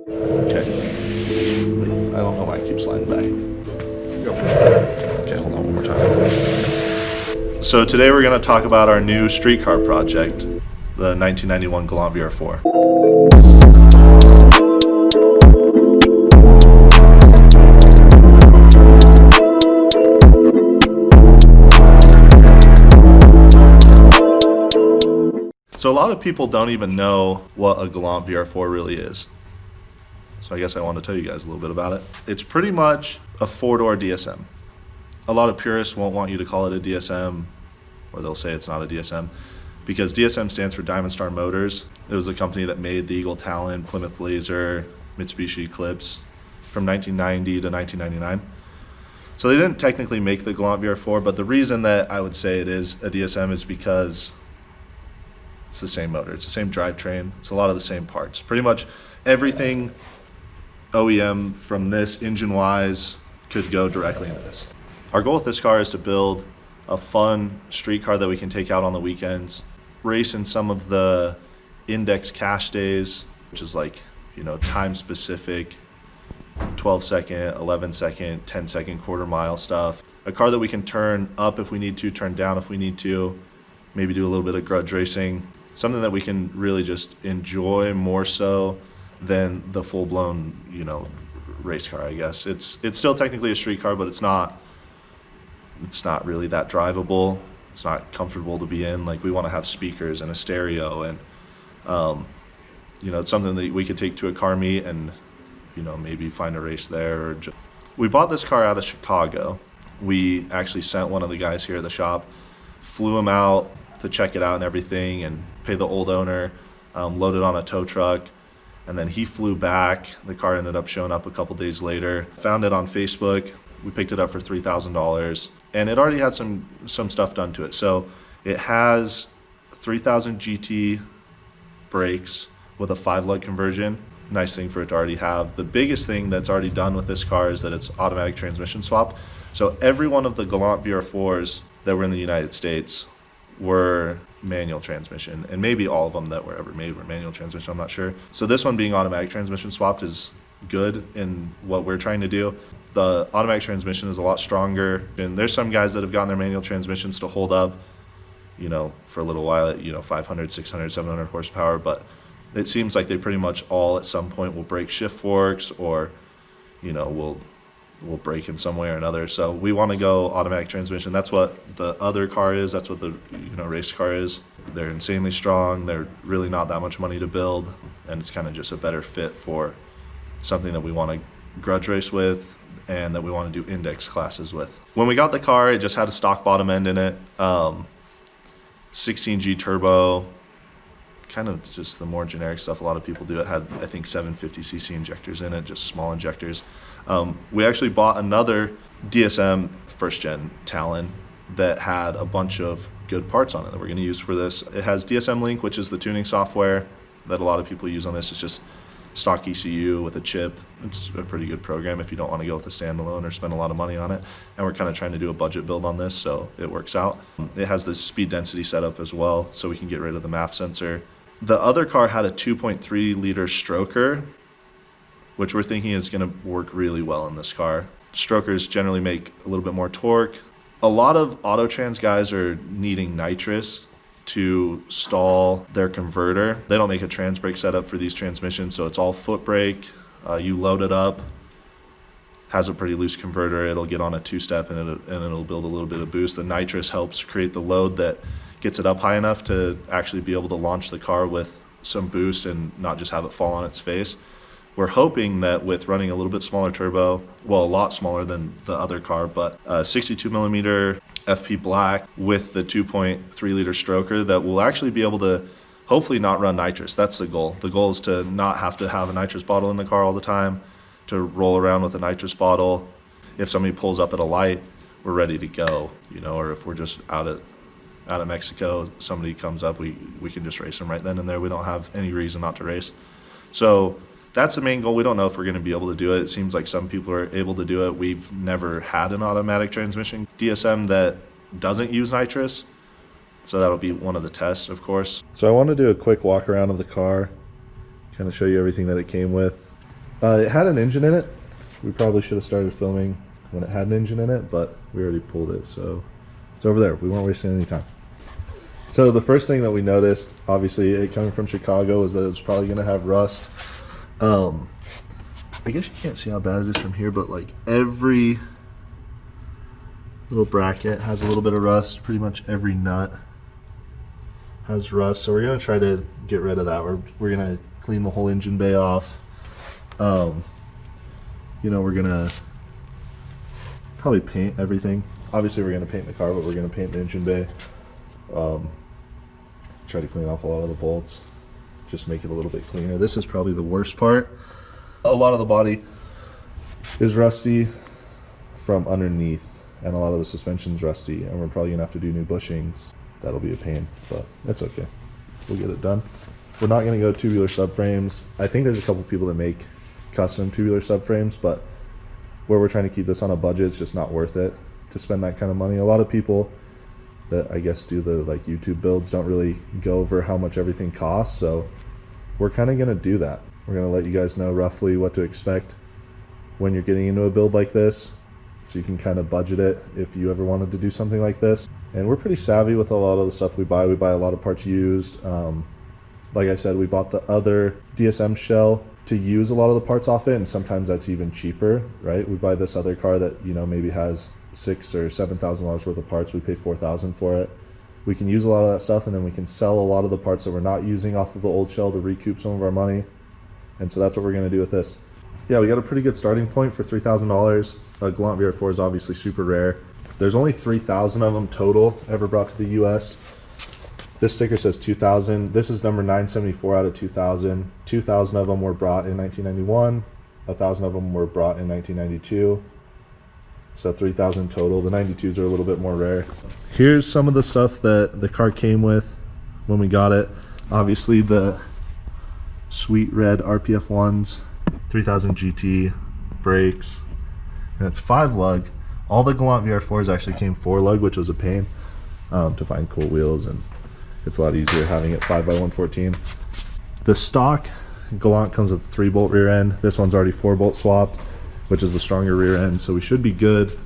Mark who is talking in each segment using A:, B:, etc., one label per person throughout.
A: Okay. I don't know why I keep sliding back. Go. Okay, hold on one more time. So today we're going to talk about our new streetcar project, the 1991 Galant Vr4. So a lot of people don't even know what a Galant Vr4 really is. So I guess I want to tell you guys a little bit about it. It's pretty much a four-door DSM. A lot of purists won't want you to call it a DSM, or they'll say it's not a DSM, because DSM stands for Diamond Star Motors. It was the company that made the Eagle Talent, Plymouth Laser, Mitsubishi Eclipse from 1990 to 1999. So they didn't technically make the Galant Vr4, but the reason that I would say it is a DSM is because it's the same motor, it's the same drivetrain, it's a lot of the same parts. Pretty much everything OEM from this engine-wise could go directly into this. Our goal with this car is to build a fun street car that we can take out on the weekends, race in some of the index cash days, which is like, time-specific, 12-second, 11-second, 10-second quarter mile stuff. A car that we can turn up if we need to, turn down if we need to, maybe do a little bit of grudge racing. Something that we can really just enjoy more so than the full-blown, race car, I guess. It's still technically a street car, but it's not really that drivable. It's not comfortable to be in. Like, we want to have speakers and a stereo, and it's something that we could take to a car meet and maybe find a race there. We bought this car out of Chicago. We actually sent one of the guys here at the shop, flew him out to check it out and everything, and pay the old owner, load it on a tow truck, and then he flew back. The car ended up showing up a couple days later. Found it on Facebook. We picked it up for $3,000, and it already had some stuff done to it. So it has 3000 GT brakes with a 5-lug conversion. Nice thing for it to already have. The biggest thing that's already done with this car is that it's automatic transmission swapped. So every one of the Galant Vr4s that were in the United States were manual transmission, and maybe all of them that were ever made were manual transmission, I'm not sure. So this one being automatic transmission swapped is good in what we're trying to do. The automatic transmission is a lot stronger, and there's some guys that have gotten their manual transmissions to hold up, for a little while at, 500, 600, 700 horsepower, but it seems like they pretty much all at some point will break shift forks, or, will break in some way or another. So we want to go automatic transmission. That's what the other car is. That's what the race car is. They're insanely strong. They're really not that much money to build, and it's kind of just a better fit for something that we want to grudge race with and that we want to do index classes with. When we got the car, it just had a stock bottom end in it, 16G turbo, kind of just the more generic stuff a lot of people do. It had, I think, 750cc injectors in it, just small injectors. We actually bought another DSM first gen Talon that had a bunch of good parts on it that we're going to use for this. It has DSM Link, which is the tuning software that a lot of people use on this. It's just stock ECU with a chip. It's a pretty good program if you don't want to go with a standalone or spend a lot of money on it. And we're kind of trying to do a budget build on this, so it works out. It has this speed density setup as well, so we can get rid of the MAF sensor. The other car had a 2.3 liter stroker, which we're thinking is going to work really well in this car. Strokers generally make a little bit more torque. A lot of Autotrans guys are needing nitrous to stall their converter. They don't make a trans brake setup for these transmissions, so it's all foot brake. You load it up, has a pretty loose converter. It'll get on a two-step and it'll build a little bit of boost. The nitrous helps create the load that gets it up high enough to actually be able to launch the car with some boost and not just have it fall on its face. We're hoping that with running a little bit smaller turbo, well, a lot smaller than the other car, but 62 millimeter FP black with the 2.3 liter stroker, that we'll actually be able to hopefully not run nitrous. That's the goal. The goal is to not have to have a nitrous bottle in the car all the time, to roll around with a nitrous bottle. If somebody pulls up at a light, we're ready to go, or if we're just out of Mexico, somebody comes up, we can just race them right then and there. We don't have any reason not to race. So that's the main goal. We don't know if we're going to be able to do it. It seems like some people are able to do it. We've never had an automatic transmission DSM that doesn't use nitrous, so that'll be one of the tests, of course. So I want to do a quick walk around of the car, kind of show you everything that it came with. It had an engine in it. We probably should have started filming when it had an engine in it, but we already pulled it, so it's over there. We weren't wasting any time. So the first thing that we noticed, obviously it coming from Chicago, is that it was probably going to have rust. I guess you can't see how bad it is from here, but like every little bracket has a little bit of rust. Pretty much every nut has rust, so we're going to try to get rid of that. We're going to clean the whole engine bay off. You know, we're going to probably paint everything. Obviously we're going to paint the car, but we're going to paint the engine bay. Try to clean off a lot of the bolts, just make it a little bit cleaner. This is probably the worst part. A lot of the body is rusty from underneath, and a lot of the suspension's rusty, and we're probably gonna have to do new bushings. That'll be a pain, but that's okay. We'll get it done. We're not gonna go tubular subframes. I think there's a couple people that make custom tubular subframes, but where we're trying to keep this on a budget, it's just not worth it to spend that kind of money. A lot of people that I guess do the like YouTube builds don't really go over how much everything costs, so we're kind of gonna do that. We're gonna let you guys know roughly what to expect when you're getting into a build like this, so you can kind of budget it if you ever wanted to do something like this. And we're pretty savvy with a lot of the stuff we buy. We buy a lot of parts used. Like I said, we bought the other DSM shell to use a lot of the parts off it, and sometimes that's even cheaper, right? We buy this other car that, you know, maybe has $6,000 or $7,000 worth of parts. We pay $4,000 for it. We can use a lot of that stuff, and then we can sell a lot of the parts that we're not using off of the old shell to recoup some of our money. And so that's what we're going to do with this. Yeah, we got a pretty good starting point for $3,000. A Galant Vr4 is obviously super rare. There's only 3,000 of them total ever brought to the US. This sticker says 2,000. This is number 974 out of 2,000. 2,000 of them were brought in 1991. 1,000 of them were brought in 1992. So 3,000 total. The 92s are a little bit more rare. Here's some of the stuff that the car came with when we got it. Obviously the sweet red RPF ones, 3000 GT brakes, and it's 5 lug. All the Galant VR4s actually came 4 lug, which was a pain to find cool wheels, and it's a lot easier having it 5x114. The stock Galant comes with a 3-bolt rear end. This one's already 4-bolt swapped, which is the stronger rear end, so we should be good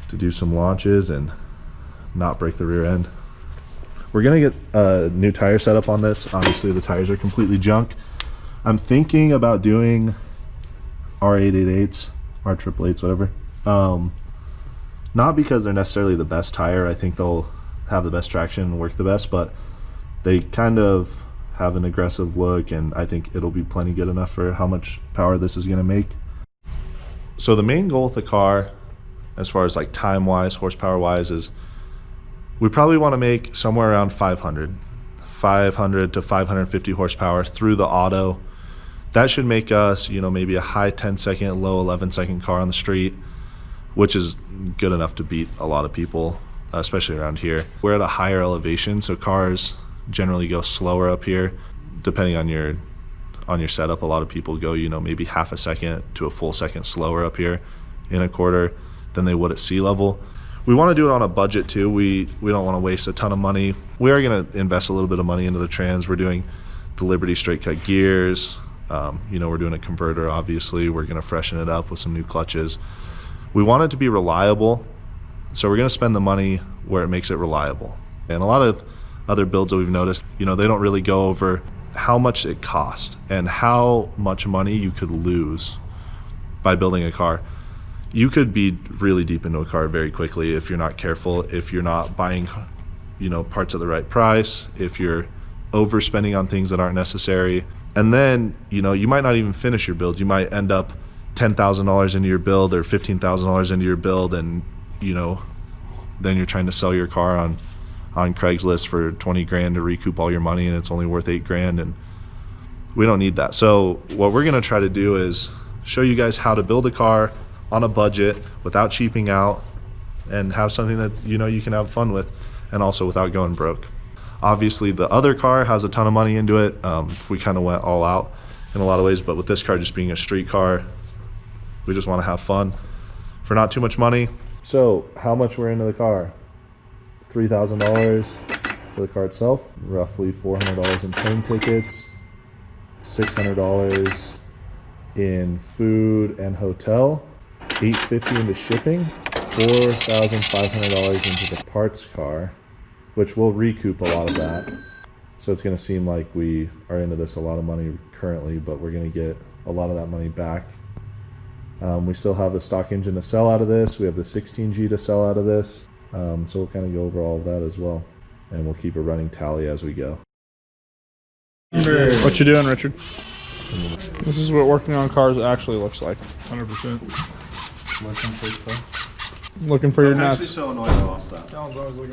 A: to do some launches and not break the rear end. We're gonna get a new tire setup on this. Obviously the tires are completely junk. I'm thinking about doing R888s, R888s, whatever. Not because they're necessarily the best tire. I think they'll have the best traction and work the best, but they kind of have an aggressive look, and I think it'll be plenty good enough for how much power this is gonna make. So the main goal with the car, as far as like time-wise, horsepower-wise, is we probably want to make somewhere around 500 to 550 horsepower through the auto. That should make us, you know, maybe a high 10-second, low 11-second car on the street, which is good enough to beat a lot of people, especially around here. We're at a higher elevation, so cars generally go slower up here. Depending on your setup, a lot of people go, you know, maybe half a second to a full second slower up here in a quarter than they would at sea level. We want to do it on a budget too. We don't want to waste a ton of money. We are going to invest a little bit of money into the trans. We're doing the Liberty straight cut gears. You know, we're doing a converter, obviously. We're going to freshen it up with some new clutches. We want it to be reliable, so we're going to spend the money where it makes it reliable. And a lot of other builds that we've noticed, you know, they don't really go over how much it costs and how much money you could lose by building a car. You could be really deep into a car very quickly if you're not careful, if you're not buying, you know, parts at the right price, if you're overspending on things that aren't necessary. And then, you know, you might not even finish your build. You might end up $10,000 into your build or $15,000 into your build, and, you know, then you're trying to sell your car on Craigslist for 20 grand to recoup all your money, and it's only worth 8 grand, and we don't need that. So what we're gonna try to do is show you guys how to build a car on a budget without cheaping out, and have something that, you know, you can have fun with, and also without going broke. Obviously the other car has a ton of money into it. We kind of went all out in a lot of ways, but with this car just being a street car, we just want to have fun for not too much money. So how much we're into the car? $3,000 for the car itself, roughly $400 in plane tickets, $600 in food and hotel, $850 into shipping, $4,500 into the parts car, which will recoup a lot of that. So it's going to seem like we are into this a lot of money currently, but we're going to get a lot of that money back. We still have the stock engine to sell out of this. We have the 16G to sell out of this. So we'll kind of go over all of that as well. And we'll keep a running tally as we go.
B: What you doing, Richard? This is what working on cars actually looks like. 100%. Looking for your nuts.
A: I'm actually so annoyed I lost that.
B: Alan's always looking.